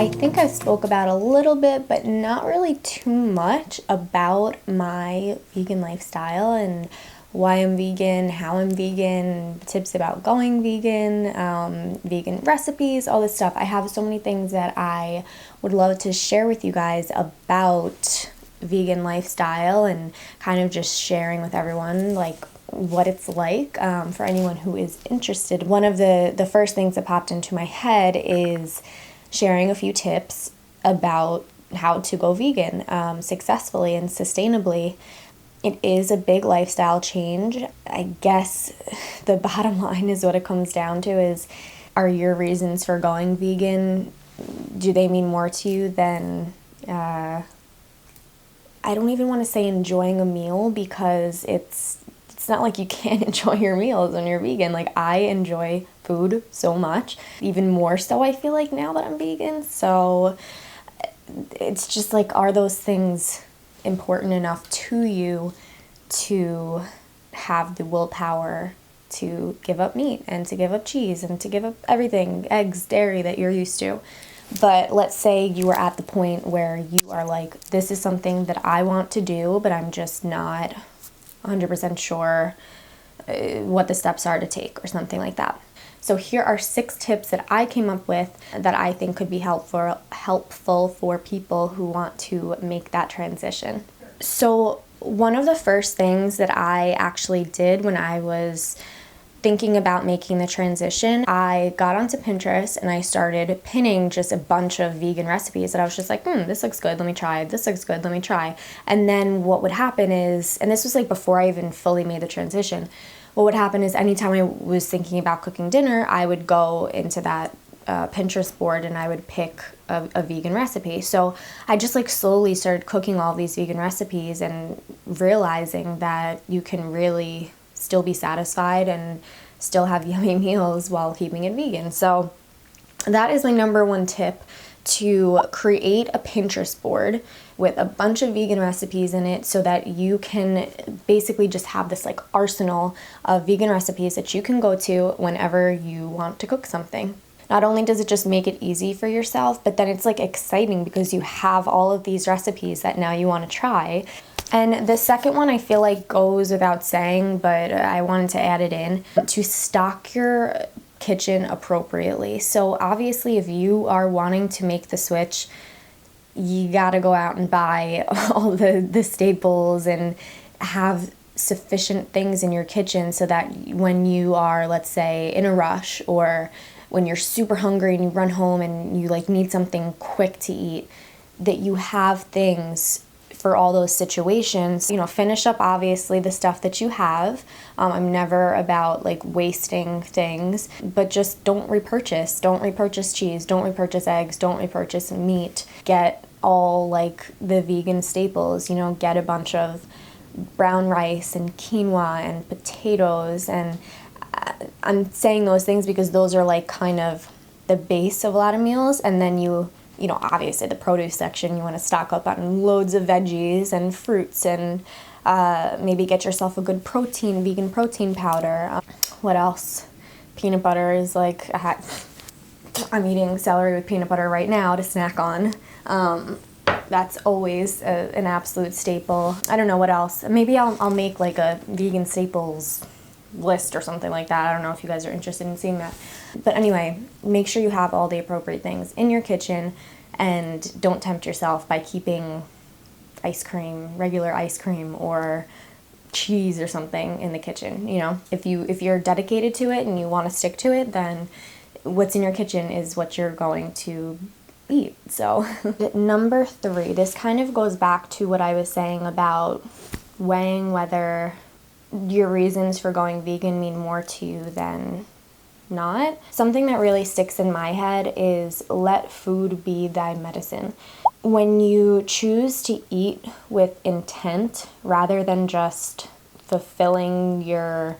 I think I spoke about a little bit, but not really too much about my vegan lifestyle and why I'm vegan, how I'm vegan, tips about going vegan, vegan recipes, all this stuff. I have so many things that I would love to share with you guys about vegan lifestyle and kind of just sharing with everyone like what it's like for anyone who is interested. One of the first things that popped into my head is sharing a few tips about how to go vegan successfully and sustainably. It is a big lifestyle change. I guess the bottom line is what it comes down to is, are your reasons for going vegan, do they mean more to you than, I don't even want to say enjoying a meal, because it's not like you can't enjoy your meals when you're vegan. Like, I enjoy food so much, even more so I feel like now that I'm vegan. So it's just like, are those things important enough to you to have the willpower to give up meat and to give up cheese and to give up everything, eggs, dairy that you're used to? But let's say you are at the point where you are like, this is something that I want to do, but I'm just not 100% sure what the steps are to take or something like that. So here are 6 tips that I came up with that I think could be helpful for people who want to make that transition. So one of the first things that I actually did when I was thinking about making the transition, I got onto Pinterest and I started pinning just a bunch of vegan recipes that I was just like, this looks good, let me try. This looks good, let me try. And then what would happen is, and this was like before I even fully made the transition, what would happen is anytime I was thinking about cooking dinner, I would go into that Pinterest board and I would pick a vegan recipe. So I just like slowly started cooking all these vegan recipes and realizing that you can really still be satisfied and still have yummy meals while keeping it vegan. So that is my number one tip, to create a Pinterest board with a bunch of vegan recipes in it so that you can basically just have this like arsenal of vegan recipes that you can go to whenever you want to cook something. Not only does it just make it easy for yourself, but then it's like exciting because you have all of these recipes that now you want to try. And the second one I feel like goes without saying, but I wanted to add it in, to stock your kitchen appropriately. So obviously if you are wanting to make the switch, you gotta go out and buy all the staples and have sufficient things in your kitchen so that when you are, let's say, in a rush, or when you're super hungry and you run home and you like need something quick to eat, that you have things for all those situations. You know, finish up obviously the stuff that you have. I'm never about like wasting things, but just don't repurchase. Don't repurchase cheese, don't repurchase eggs, don't repurchase meat. Get all like the vegan staples, you know, get a bunch of brown rice and quinoa and potatoes. And I'm saying those things because those are like kind of the base of a lot of meals. And then you know, obviously the produce section, you want to stock up on loads of veggies and fruits, and maybe get yourself a good vegan protein powder. What else? Peanut butter is like, I'm eating celery with peanut butter right now to snack on. That's always an absolute staple. I don't know what else. Maybe I'll make like a vegan staples list or something like that. I don't know if you guys are interested in seeing that. But anyway, make sure you have all the appropriate things in your kitchen, and don't tempt yourself by keeping ice cream, regular ice cream, or cheese or something in the kitchen. You know, if you're dedicated to it and you want to stick to it, then what's in your kitchen is what you're going to eat. So number 3, this kind of goes back to what I was saying about weighing whether your reasons for going vegan mean more to you than not. Something that really sticks in my head is, let food be thy medicine. When you choose to eat with intent rather than just fulfilling your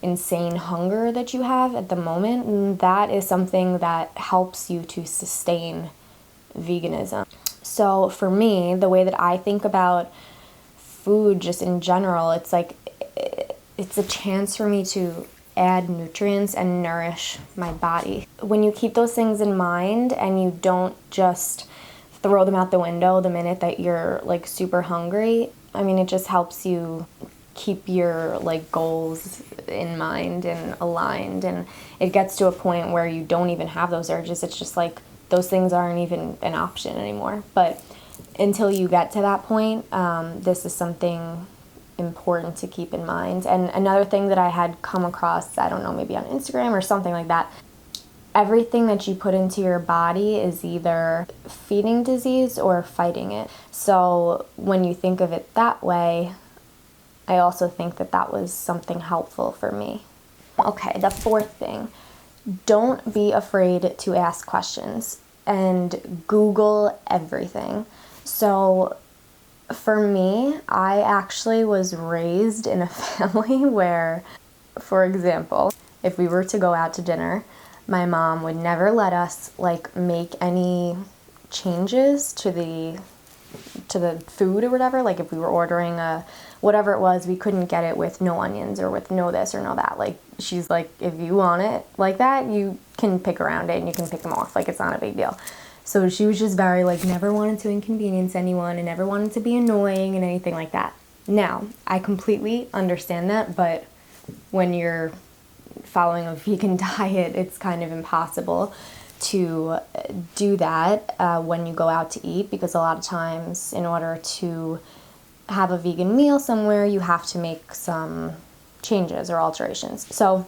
insane hunger that you have at the moment, that is something that helps you to sustain veganism. So for me, the way that I think about food just in general, it's like, it's a chance for me to add nutrients and nourish my body. When you keep those things in mind and you don't just throw them out the window the minute that you're like super hungry, I mean, it just helps you keep your like goals in mind and aligned, and it gets to a point where you don't even have those urges. It's just like those things aren't even an option anymore. But until you get to that point, this is something important to keep in mind. And another thing that I had come across, I don't know, maybe on Instagram or something like that, everything that you put into your body is either feeding disease or fighting it. So when you think of it that way, I also think that that was something helpful for me. Okay, the fourth thing, don't be afraid to ask questions and Google everything. So for me, I actually was raised in a family where, for example, if we were to go out to dinner, my mom would never let us like make any changes to the food or whatever. Like if we were ordering whatever it was, we couldn't get it with no onions or with no this or no that. Like she's like, if you want it like that, you can pick around it and you can pick them off. Like it's not a big deal. So she was just very like, never wanted to inconvenience anyone and never wanted to be annoying and anything like that. Now, I completely understand that, but when you're following a vegan diet, it's kind of impossible to do that when you go out to eat, because a lot of times in order to have a vegan meal somewhere, you have to make some changes or alterations. So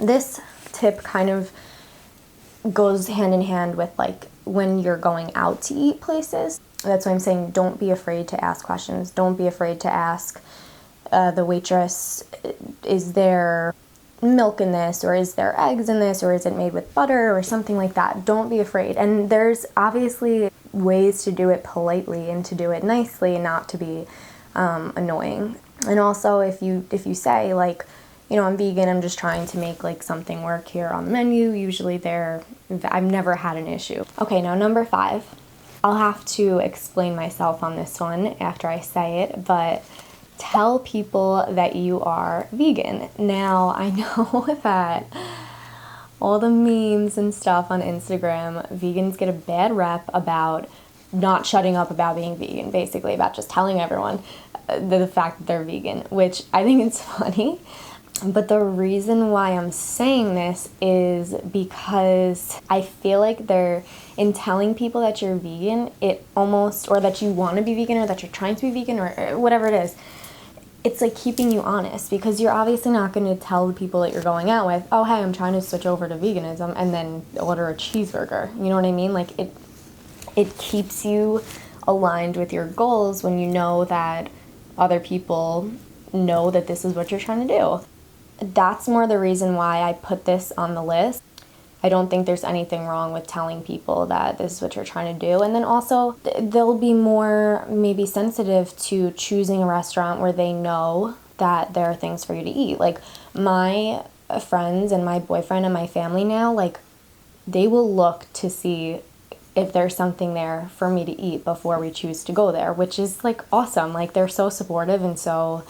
this tip kind of goes hand in hand with like when you're going out to eat places. That's why I'm saying don't be afraid to ask questions. Don't be afraid to ask the waitress, is there milk in this, or is there eggs in this, or is it made with butter or something like that. Don't be afraid. And there's obviously ways to do it politely and to do it nicely and not to be annoying. And also if you say like, you know, I'm vegan, I'm just trying to make like something work here on the menu, usually I've never had an issue. Okay, now number 5. I'll have to explain myself on this one after I say it, but tell people that you are vegan. Now, I know that all the memes and stuff on Instagram, vegans get a bad rep about not shutting up about being vegan, basically, about just telling everyone the fact that they're vegan, which I think it's funny. But the reason why I'm saying this is because I feel like in telling people that you're vegan, it almost, or that you want to be vegan, or that you're trying to be vegan, or whatever it is, it's like keeping you honest, because you're obviously not going to tell the people that you're going out with, oh, hey, I'm trying to switch over to veganism, and then order a cheeseburger. You know what I mean? Like it keeps you aligned with your goals when you know that other people know that this is what you're trying to do. That's more the reason why I put this on the list. I don't think there's anything wrong with telling people that this is what you're trying to do. And then also, they'll be more maybe sensitive to choosing a restaurant where they know that there are things for you to eat. Like my friends and my boyfriend and my family now, like they will look to see if there's something there for me to eat before we choose to go there, which is like awesome. Like they're so supportive and so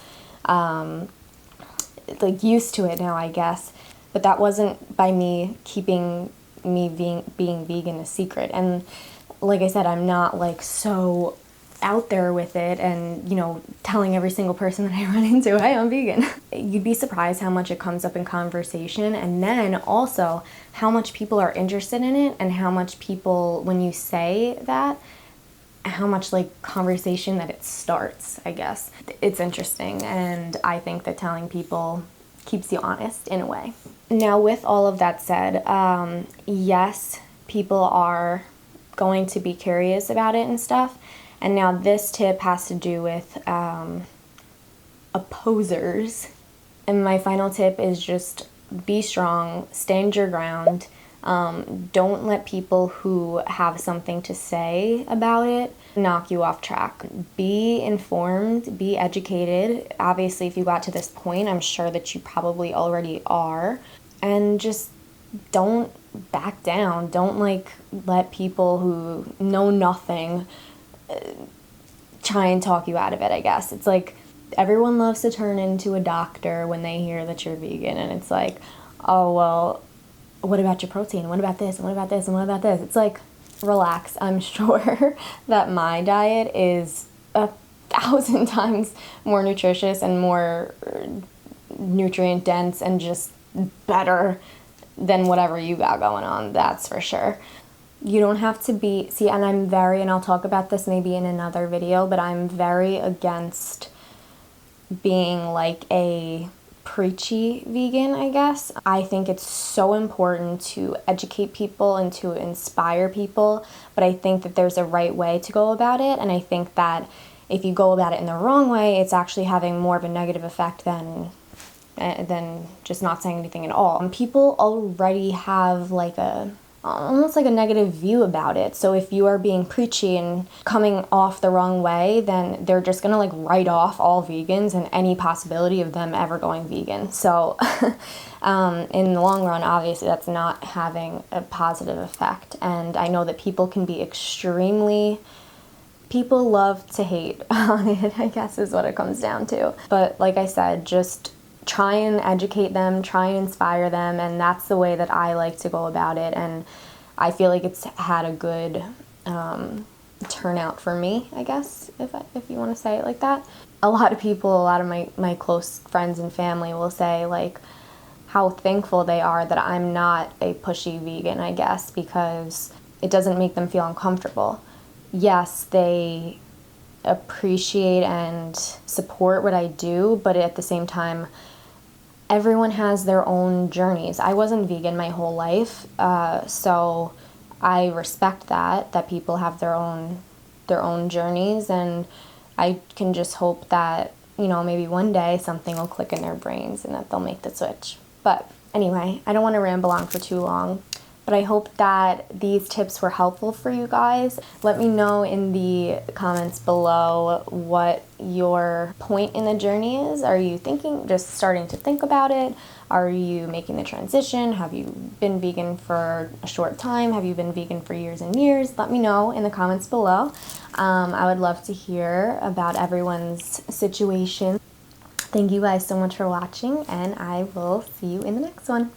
like used to it now, I guess. But that wasn't by me keeping me being vegan a secret. And like I said, I'm not like so out there with it and, you know, telling every single person that I run into, hey, I'm vegan. You'd be surprised how much it comes up in conversation, and then also how much people are interested in it, and how much people, when you say that, how much like conversation that it starts, I guess. It's interesting, and I think that telling people keeps you honest in a way. Now, with all of that said, yes, people are going to be curious about it and stuff. And now this tip has to do with opposers. And my final tip is just be strong, stand your ground. Don't let people who have something to say about it knock you off track. Be informed, be educated. Obviously, if you got to this point, I'm sure that you probably already are. And just don't back down. Don't like let people who know nothing try and talk you out of it, I guess. It's like everyone loves to turn into a doctor when they hear that you're vegan, and it's like, oh, well, what about your protein? What about this? And what about this? And what about this? It's like, relax. I'm sure that my diet is 1,000 times more nutritious and more nutrient dense and just better than whatever you got going on. That's for sure. You don't have to be, see, and and I'll talk about this maybe in another video, but I'm very against being like a preachy vegan, I guess. I think it's so important to educate people and to inspire people, but I think that there's a right way to go about it, and I think that if you go about it in the wrong way, it's actually having more of a negative effect than just not saying anything at all. And people already have like almost like a negative view about it. So if you are being preachy and coming off the wrong way, then they're just gonna like write off all vegans and any possibility of them ever going vegan. So in the long run, obviously that's not having a positive effect. And I know that people can be people love to hate on it, I guess is what it comes down to. But like I said, just try and educate them, try and inspire them, and that's the way that I like to go about it. And I feel like it's had a good turnout for me, I guess, if you want to say it like that. A lot of my close friends and family will say like how thankful they are that I'm not a pushy vegan, I guess, because it doesn't make them feel uncomfortable. Yes, they appreciate and support what I do, but at the same time, everyone has their own journeys. I wasn't vegan my whole life, so I respect that people have their own journeys, and I can just hope that, you know, maybe one day something will click in their brains and that they'll make the switch. But anyway, I don't want to ramble on for too long, but I hope that these tips were helpful for you guys. Let me know in the comments below what your point in the journey is. Are you just starting to think about it? Are you making the transition? Have you been vegan for a short time? Have you been vegan for years and years? Let me know in the comments below. I would love to hear about everyone's situation. Thank you guys so much for watching, and I will see you in the next one.